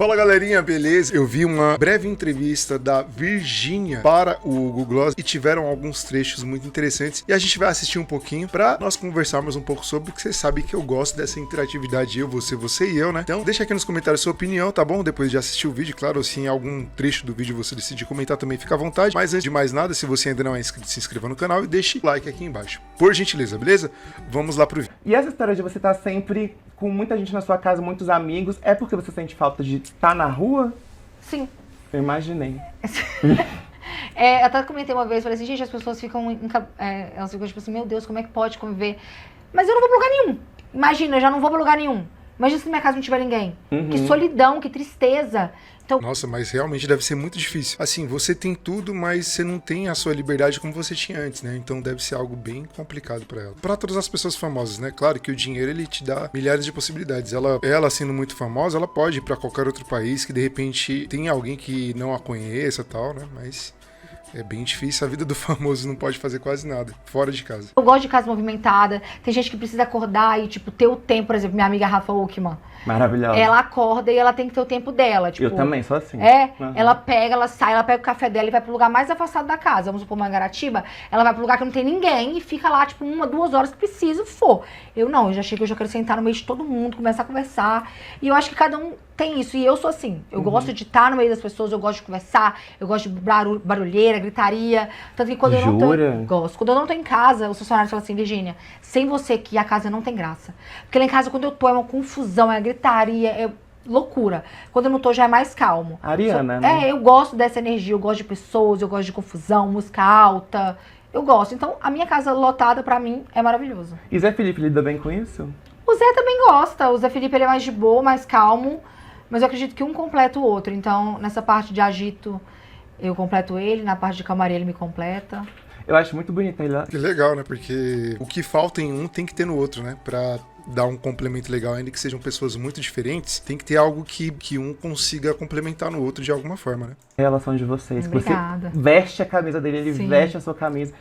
Fala galerinha, beleza? Eu vi uma breve entrevista da Virgínia para o Google Gloss e tiveram alguns trechos muito interessantes e a gente vai assistir um pouquinho para nós conversarmos um pouco sobre, porque você sabe que eu gosto dessa interatividade, você e eu, né? Então deixa aqui nos comentários a sua opinião, tá bom? Depois de assistir o vídeo, claro, se em algum trecho do vídeo você decidir comentar também, fica à vontade. Mas antes de mais nada, se você ainda não é inscrito, se inscreva no canal e deixe o like aqui embaixo. Por gentileza, beleza? Vamos lá pro vídeo. E essa história de você estar sempre com muita gente na sua casa, muitos amigos, é porque você sente falta de estar na rua? Sim. Eu imaginei. Eu até comentei uma vez, falei assim, gente, as pessoas ficam, elas ficam tipo assim, meu Deus, como é que pode conviver? Mas eu não vou pra lugar nenhum. Imagina, eu já não vou pra lugar nenhum. Imagina se na minha casa não tiver ninguém. Que solidão, que tristeza. Então... Nossa, mas realmente deve ser muito difícil. Assim, você tem tudo, mas você não tem a sua liberdade como você tinha antes, né? Então deve ser algo bem complicado pra ela. Pra todas as pessoas famosas, né? Claro que o dinheiro, ele te dá milhares de possibilidades. Ela sendo muito famosa, ela pode ir pra qualquer outro país que de repente tem alguém que não a conheça e tal, né? Mas... é bem difícil, a vida do famoso não pode fazer quase nada, fora de casa. Eu gosto de casa movimentada, tem gente que precisa acordar e, tipo, ter o tempo, por exemplo, minha amiga Rafa Uckmann. Maravilhosa. Ela acorda e ela tem que ter o tempo dela, tipo... Eu também sou assim. Ela pega, ela sai, ela pega o café dela e vai pro lugar mais afastado da casa. Vamos supor, Mangaratiba, ela vai pro lugar que não tem ninguém e fica lá, tipo, 1, 2 horas que preciso for. Eu não, eu já chego, eu já quero sentar no meio de todo mundo, começar a conversar. E eu acho que cada um tem isso, e eu sou assim. Eu gosto de estar no meio das pessoas, eu gosto de conversar, eu gosto de barulheira, gritaria. Tanto que quando eu não tô... Gosto. Quando eu não tô em casa, os funcionários falam assim, Virgínia, sem você aqui, a casa não tem graça. Porque lá em casa, quando eu tô, é uma confusão, é gritaria, é loucura. Quando eu não tô, já é mais calmo. Ariana, né? Eu gosto dessa energia, eu gosto de pessoas, eu gosto de confusão, música alta. Eu gosto. Então, a minha casa lotada, pra mim, é maravilhoso. E Zé Felipe lida bem com isso? O Zé também gosta. O Zé Felipe, ele é mais de boa, mais calmo. Mas eu acredito que um completa o outro. Então, nessa parte de agito, eu completo ele. Na parte de calmaria, ele me completa. Eu acho muito bonito ele. Que legal, né? Porque o que falta em um tem que ter no outro, né? Pra dar um complemento legal, ainda que sejam pessoas muito diferentes, tem que ter algo que um consiga complementar no outro de alguma forma, né? A relação de vocês. Obrigada. Você veste a camisa dele, ele veste a sua camisa.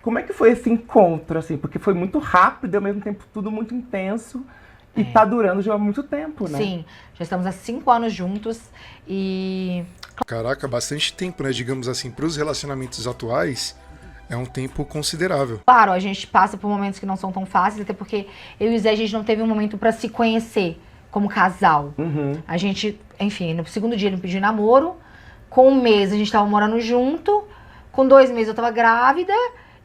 Como é que foi esse encontro, assim? Porque foi muito rápido e ao mesmo tempo tudo muito intenso. E tá durando já há muito tempo, né? Sim, já estamos há 5 anos juntos e... Caraca, bastante tempo, né? Digamos assim, pros relacionamentos atuais, é um tempo considerável. Claro, a gente passa por momentos que não são tão fáceis, até porque eu e o Zé, a gente não teve um momento pra se conhecer como casal. A gente, enfim, no segundo dia ele me pediu namoro, com 1 mês a gente tava morando junto, com 2 meses eu tava grávida,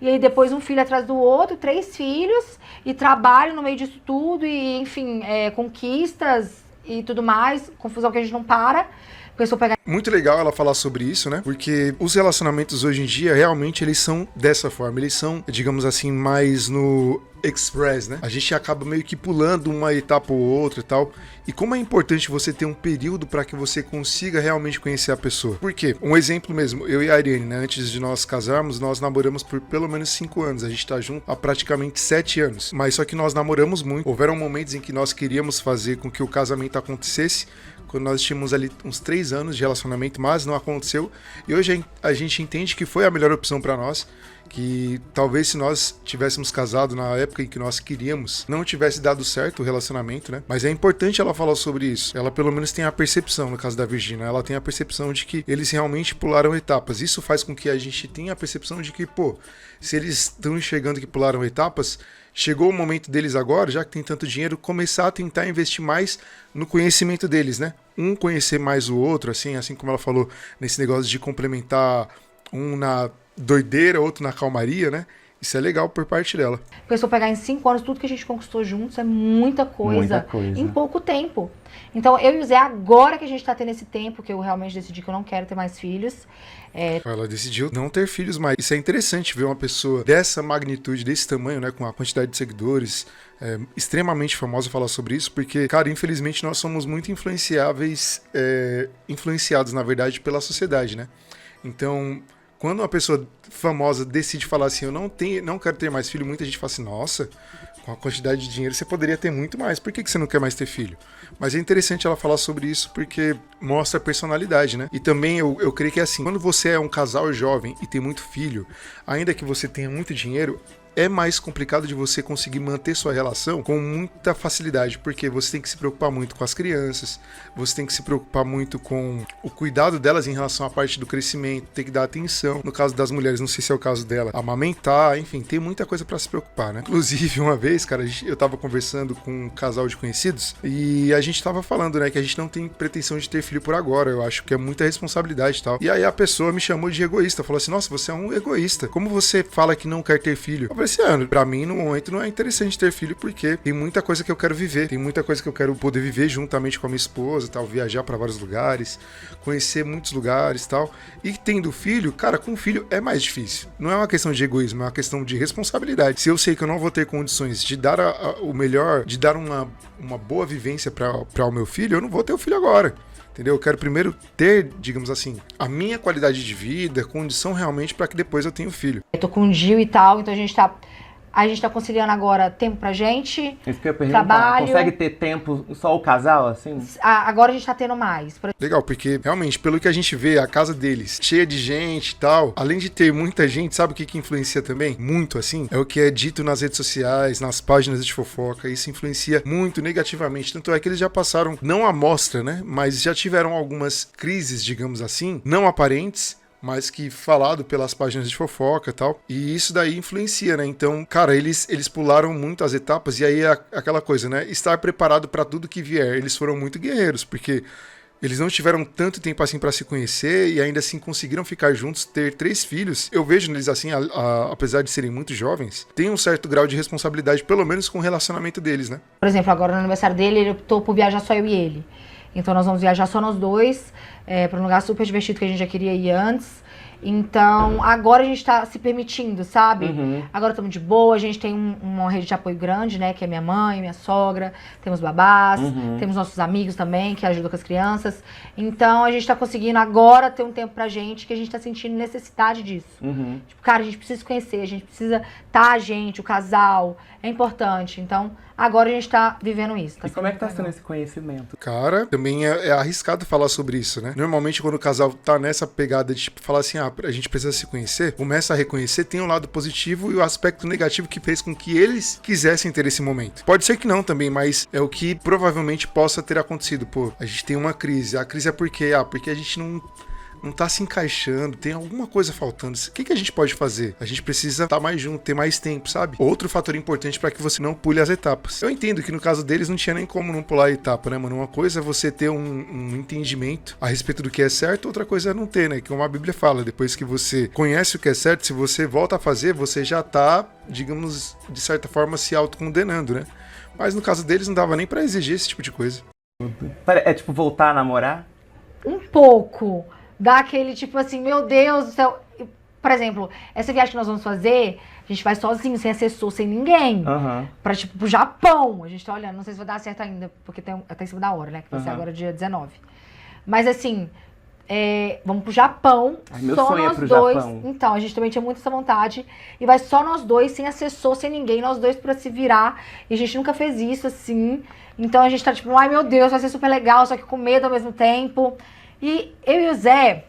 e aí depois um filho atrás do outro, 3 filhos, e trabalho no meio disso tudo, e enfim, conquistas e tudo mais, confusão que a gente não para. Muito legal ela falar sobre isso, né? Porque os relacionamentos hoje em dia, realmente, eles são dessa forma. Eles são, digamos assim, mais no express, né? A gente acaba meio que pulando uma etapa ou outra e tal. E como é importante você ter um período para que você consiga realmente conhecer a pessoa. Por quê? Um exemplo mesmo, eu e a Ariane, né? Antes de nós casarmos, nós namoramos por pelo menos 5 anos. A gente tá junto há praticamente 7 anos. Mas só que nós namoramos muito. Houveram momentos em que nós queríamos fazer com que o casamento acontecesse, quando nós tínhamos ali uns 3 anos de relacionamento, mas não aconteceu. E hoje a gente entende que foi a melhor opção para nós, que talvez se nós tivéssemos casado na época em que nós queríamos, não tivesse dado certo o relacionamento, né? Mas é importante ela falar sobre isso. Ela pelo menos tem a percepção, no caso da Virgínia, ela tem a percepção de que eles realmente pularam etapas. Isso faz com que a gente tenha a percepção de que, pô, se eles estão enxergando que pularam etapas, chegou o momento deles agora, já que tem tanto dinheiro, começar a tentar investir mais no conhecimento deles, né? Um conhecer mais o outro, assim como ela falou, nesse negócio de complementar um na doideira, outro na calmaria, né? Isso é legal por parte dela. Porque se eu pegar em 5 anos, tudo que a gente conquistou juntos é muita coisa em pouco tempo. Então, eu e o Zé, agora que a gente tá tendo esse tempo, que eu realmente decidi que eu não quero ter mais filhos. Ela decidiu não ter filhos mais. Isso é interessante ver uma pessoa dessa magnitude, desse tamanho, né? Com a quantidade de seguidores, extremamente famosa falar sobre isso, porque, cara, infelizmente nós somos muito influenciados, na verdade, pela sociedade, né? Então... quando uma pessoa famosa decide falar assim, eu não quero ter mais filho, muita gente fala assim, nossa, com a quantidade de dinheiro você poderia ter muito mais, por que você não quer mais ter filho? Mas é interessante ela falar sobre isso porque mostra a personalidade, né? E também eu creio que é assim, quando você é um casal jovem e tem muito filho, ainda que você tenha muito dinheiro, é mais complicado de você conseguir manter sua relação com muita facilidade, porque você tem que se preocupar muito com as crianças, você tem que se preocupar muito com o cuidado delas em relação à parte do crescimento, tem que dar atenção. No caso das mulheres, não sei se é o caso dela, amamentar, enfim, tem muita coisa pra se preocupar, né? Inclusive, uma vez, cara, eu tava conversando com um casal de conhecidos e a gente tava falando, né, que a gente não tem pretensão de ter filho por agora, eu acho que é muita responsabilidade e tal. E aí a pessoa me chamou de egoísta, falou assim, nossa, você é um egoísta, como você fala que não quer ter filho? Eu falei assim, pra mim, no momento, não é interessante ter filho, porque tem muita coisa que eu quero viver, tem muita coisa que eu quero poder viver juntamente com a minha esposa, tal, viajar pra vários lugares, conhecer muitos lugares, tal. E tendo filho, cara, com filho é mais difícil. Não é uma questão de egoísmo, é uma questão de responsabilidade. Se eu sei que eu não vou ter condições de dar o melhor, de dar uma boa vivência para o meu filho, eu não vou ter o filho agora. Entendeu? Eu quero primeiro ter, digamos assim, a minha qualidade de vida, condição realmente para que depois eu tenha o filho. Eu tô com um Gil e tal, então a gente tá conciliando agora tempo pra gente, Isso que eu ia perguntar. trabalho. Consegue ter tempo só o casal, assim? Agora a gente tá tendo mais. Legal, porque realmente, pelo que a gente vê, a casa deles cheia de gente e tal, além de ter muita gente, sabe o que influencia também? Muito, assim, é o que é dito nas redes sociais, nas páginas de fofoca, isso influencia muito negativamente, tanto é que eles já passaram, não à mostra, né, mas já tiveram algumas crises, digamos assim, não aparentes, mas que falado pelas páginas de fofoca e tal, e isso daí influencia, né? Então, cara, eles pularam muito as etapas, e aí é aquela coisa, né? Estar preparado pra tudo que vier. Eles foram muito guerreiros, porque eles não tiveram tanto tempo assim pra se conhecer e ainda assim conseguiram ficar juntos, ter 3 filhos. Eu vejo neles assim, apesar de serem muito jovens, tem um certo grau de responsabilidade, pelo menos com o relacionamento deles, né? Por exemplo, agora no aniversário dele, ele optou por viajar só eu e ele. Então nós vamos viajar só nós dois, pra um lugar super divertido que a gente já queria ir antes. Então, agora a gente tá se permitindo, sabe? Agora estamos de boa, a gente tem uma rede de apoio grande, né? Que é minha mãe, minha sogra, temos babás, temos nossos amigos também, que ajudam com as crianças. Então, a gente tá conseguindo agora ter um tempo pra gente, que a gente tá sentindo necessidade disso. Tipo, cara, a gente precisa se conhecer, a gente precisa a gente, o casal, é importante. Então, agora a gente tá vivendo isso. E como é que tá sendo esse conhecimento? Cara, também é arriscado falar sobre isso, né? Normalmente, quando o casal tá nessa pegada de, tipo, falar assim, a gente precisa se conhecer, começa a reconhecer, tem um lado positivo e o aspecto negativo que fez com que eles quisessem ter esse momento. Pode ser que não também, mas é o que provavelmente possa ter acontecido. Pô, a gente tem uma crise. A crise é por quê? Porque a gente não tá se encaixando, tem alguma coisa faltando. O que a gente pode fazer? A gente precisa estar mais junto, ter mais tempo, sabe? Outro fator importante para que você não pule as etapas. Eu entendo que no caso deles não tinha nem como não pular a etapa, né, mano? Uma coisa é você ter um entendimento a respeito do que é certo, outra coisa é não ter, né? Como a Bíblia fala, depois que você conhece o que é certo, se você volta a fazer, você já tá, digamos, de certa forma se autocondenando, né? Mas no caso deles não dava nem para exigir esse tipo de coisa. É tipo voltar a namorar? Um pouco. Dá aquele tipo assim, meu Deus do céu. Por exemplo, essa viagem que nós vamos fazer, a gente vai sozinho, sem assessor, sem ninguém. Pra, tipo, pro Japão. A gente tá olhando, não sei se vai dar certo ainda, porque tá em cima da hora, né? Que vai ser agora dia 19. Mas assim, vamos pro Japão. Meu só sonho nós é pro dois. Japão. Então, a gente também tinha muita essa vontade. E vai só nós dois, sem assessor, sem ninguém, nós dois pra se virar. E a gente nunca fez isso, assim. Então a gente tá tipo, ai meu Deus, vai ser super legal, só que com medo ao mesmo tempo. E eu e o Zé,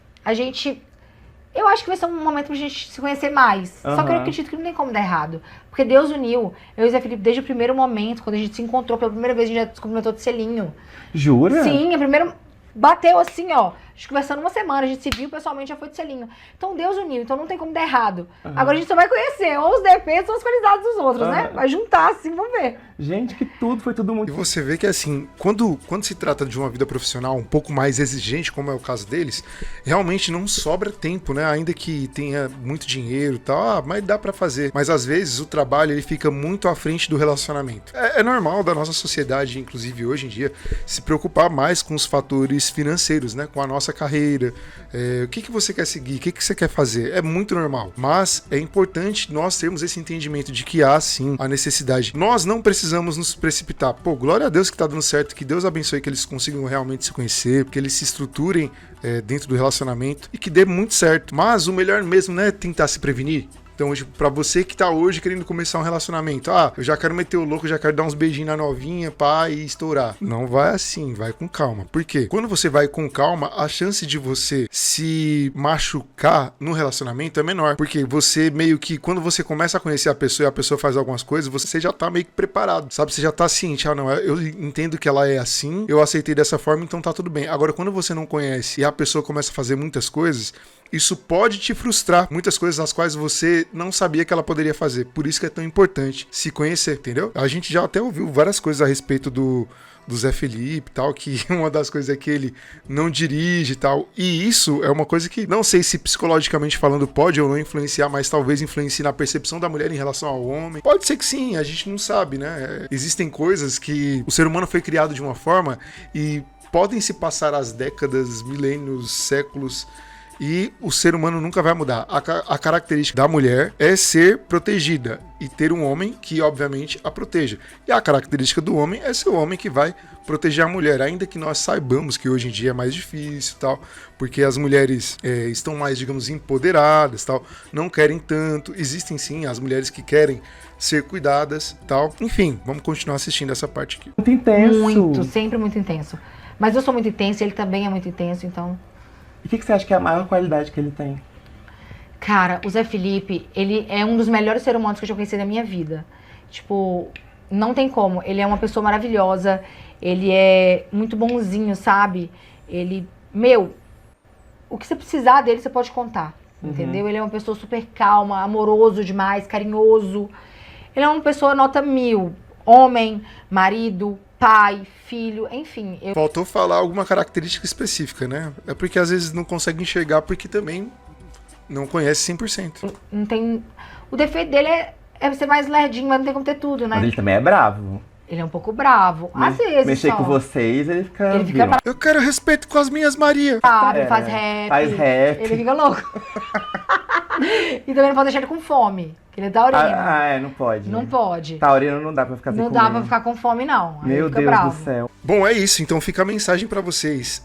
eu acho que vai ser um momento pra gente se conhecer mais. Só que eu acredito que não tem como dar errado. Porque Deus uniu eu e o Zé Felipe desde o primeiro momento, quando a gente se encontrou pela primeira vez, a gente já se cumprimentou de selinho. Jura? Sim, a primeira... Bateu assim, ó. A gente conversando uma semana, a gente se viu pessoalmente, já foi de selinho. Então Deus uniu, então não tem como dar errado. Agora a gente só vai conhecer ou os defeitos ou as qualidades dos outros, né? Vai juntar assim, vamos ver. Gente, que foi tudo muito... E você vê que assim, quando se trata de uma vida profissional um pouco mais exigente, como é o caso deles, realmente não sobra tempo, né? Ainda que tenha muito dinheiro e tal, mas dá pra fazer. Mas às vezes o trabalho ele fica muito à frente do relacionamento. É normal da nossa sociedade, inclusive hoje em dia, se preocupar mais com os fatores financeiros, né? Com a nossa carreira, o que você quer seguir, o que você quer fazer. É muito normal. Mas é importante nós termos esse entendimento de que há sim a necessidade. Nós não precisamos nos precipitar. Pô, glória a Deus que tá dando certo, que Deus abençoe que eles consigam realmente se conhecer, que eles se estruturem dentro do relacionamento e que dê muito certo. Mas o melhor mesmo não é tentar se prevenir. Então, tipo, pra você que tá hoje querendo começar um relacionamento, eu já quero meter o louco, já quero dar uns beijinhos na novinha, pá, e estourar. Não vai assim, vai com calma. Por quê? Quando você vai com calma, a chance de você se machucar no relacionamento é menor. Porque você meio que, quando você começa a conhecer a pessoa e a pessoa faz algumas coisas, você já tá meio que preparado, sabe? Você já tá ciente, não, eu entendo que ela é assim, eu aceitei dessa forma, então tá tudo bem. Agora, quando você não conhece e a pessoa começa a fazer muitas coisas, isso pode te frustrar. Muitas coisas as quais você não sabia que ela poderia fazer. Por isso que é tão importante se conhecer, entendeu? A gente já até ouviu várias coisas a respeito do Zé Felipe e tal, que uma das coisas é que ele não dirige e tal. E isso é uma coisa que não sei se psicologicamente falando pode ou não influenciar, mas talvez influencie na percepção da mulher em relação ao homem. Pode ser que sim, a gente não sabe, né? Existem coisas que o ser humano foi criado de uma forma e podem se passar as décadas, milênios, séculos, e o ser humano nunca vai mudar. A característica da mulher é ser protegida e ter um homem que, obviamente, a proteja. E a característica do homem é ser o homem que vai proteger a mulher, ainda que nós saibamos que hoje em dia é mais difícil e tal, porque as mulheres estão mais, digamos, empoderadas tal, não querem tanto. Existem sim as mulheres que querem ser cuidadas tal. Enfim, vamos continuar assistindo essa parte aqui. Muito intenso. Muito, sempre muito intenso. Mas eu sou muito intenso, ele também é muito intenso, então... E o que você acha que é a maior qualidade que ele tem? Cara, o Zé Felipe, ele é um dos melhores seres humanos que eu já conheci na minha vida. Tipo, não tem como. Ele é uma pessoa maravilhosa, ele é muito bonzinho, sabe? Ele, o que você precisar dele, você pode contar, entendeu? Ele é uma pessoa super calma, amoroso demais, carinhoso. Ele é uma pessoa nota 1000. Homem, marido, pai, filho, enfim. Faltou falar alguma característica específica, né? É porque às vezes não consegue enxergar porque também não conhece 100%. Não tem... O defeito dele é ser mais lerdinho, mas não tem como ter tudo, né? Mas ele também é bravo. Ele é um pouco bravo. Às vezes mexer só. com vocês, ele fica bravo. Eu quero respeito com as minhas Maria. Faz rap. Faz rap. Ele fica louco. E também não pode deixar ele com fome, que ele é taurino. Não pode. Não né? pode. Taurino não dá pra ficar sem Não comer. dá pra ficar com fome, não. Aí Meu fica Deus bravo. do céu. Bom, é isso. Então fica a mensagem pra vocês.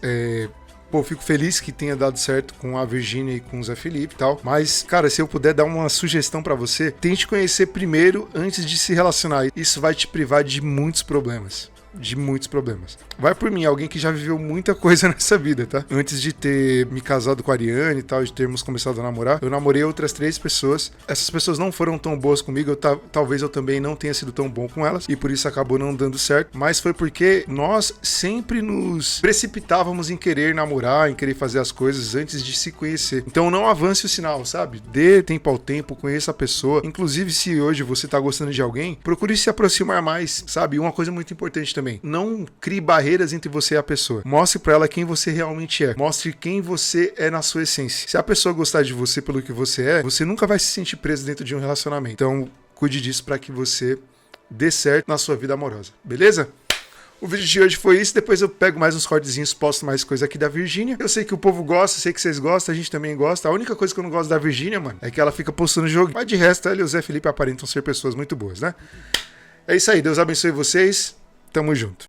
Fico feliz que tenha dado certo com a Virgínia e com o Zé Felipe e tal. Mas, cara, se eu puder dar uma sugestão pra você, tente conhecer primeiro antes de se relacionar. Isso vai te privar de muitos problemas. Vai por mim, alguém que já viveu muita coisa nessa vida, tá? Antes de ter me casado com a Ariane e tal, de termos começado a namorar, eu namorei outras 3 pessoas. Essas pessoas não foram tão boas comigo, talvez eu também não tenha sido tão bom com elas, e por isso acabou não dando certo. Mas foi porque nós sempre nos precipitávamos em querer namorar, em querer fazer as coisas antes de se conhecer. Então não avance o sinal, sabe? Dê tempo ao tempo, conheça a pessoa. Inclusive, se hoje você tá gostando de alguém, procure se aproximar mais, sabe? Uma coisa muito importante também. Não crie barreiras entre você e a pessoa. Mostre pra ela quem você realmente é. Mostre quem você é na sua essência. Se a pessoa gostar de você pelo que você é, você nunca vai se sentir preso dentro de um relacionamento. Então, cuide disso pra que você dê certo na sua vida amorosa. Beleza? O vídeo de hoje foi isso. Depois eu pego mais uns cortezinhos, posto mais coisa aqui da Virgínia. Eu sei que o povo gosta, sei que vocês gostam, a gente também gosta. A única coisa que eu não gosto da Virgínia, mano, é que ela fica postando jogo. Mas de resto, ela e o Zé Felipe aparentam ser pessoas muito boas, né? É isso aí. Deus abençoe vocês. Tamo junto.